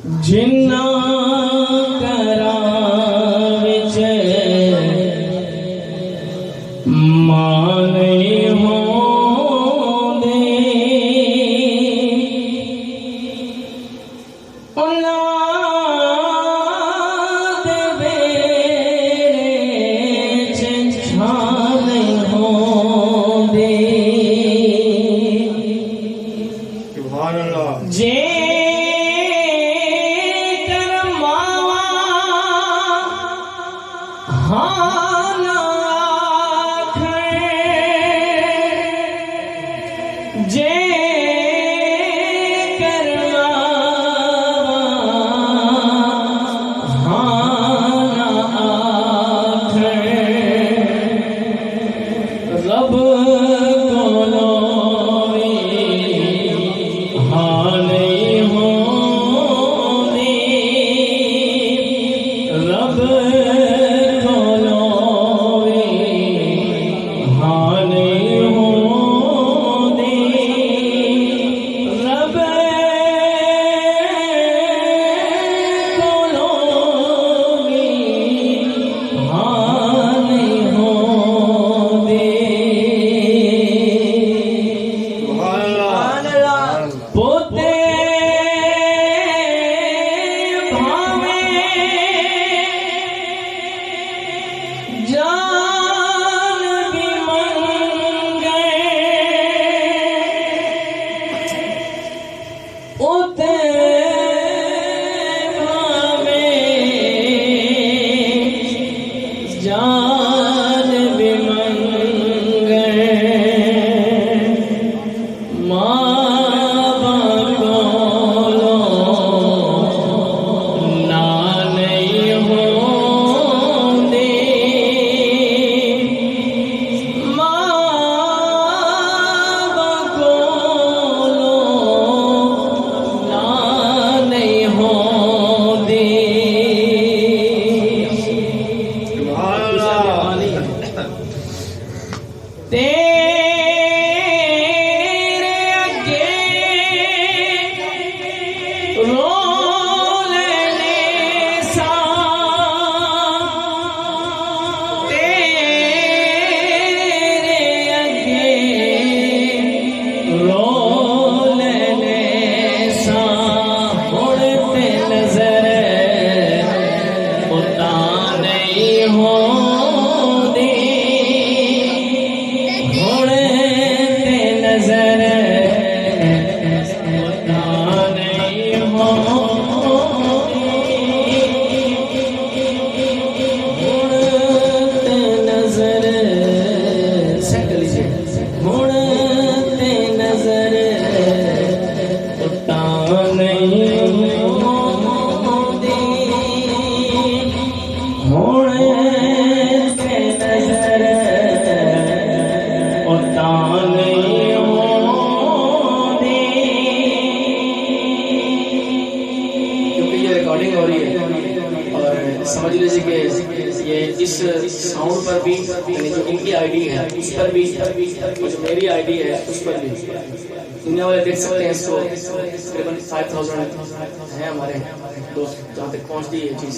जिन्ना करां विच माने होंदे औलाद बेड़े च छाने होंदे। सुभान अल्लाह। जे साउंड पर भी जो इनकी आईडी है उस पर भी और जो मेरी आईडी है उस पर भी दुनिया वाले देख सकते हैं इसको। तकरीबन 5000 हैं हमारे दोस्त जहाँ तक पहुँचती है चीज़,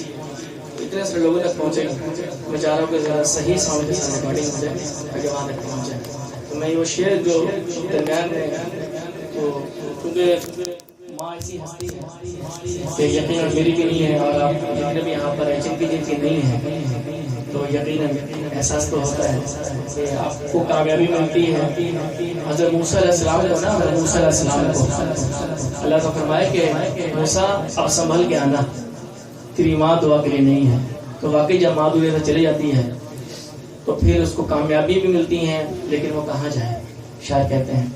इतने सारे लोगों तक पहुँचे। मैं चाह रहा हूँ कि ज़रा सही साउंड के साथ रिकॉर्डिंग हो जाए ताकि वहाँ तक पहुँच जाए। तो मैं वो शेर जो दरमियान में तो क्योंकि माँ ऐसी हस्ती है कि यकीन मेरी भी नहीं है और आप जितने भी यहाँ पर हैं जिनकी नहीं है तो यकीनन एहसास तो होता है कि आपको कामयाबी मिलती है। हज़रत मूसा अलैहिस्सलाम को ना हज़रत मूसा अलैहिस्सलाम को अल्लाह का फरमाया कि मूसा अब संभल के आना, तेरी माँ दुआ के लिए नहीं है। तो वाकई जब माँ दुआ चली जाती है तो फिर उसको कामयाबी भी मिलती है, लेकिन वो कहाँ जाए। शायर कहते हैं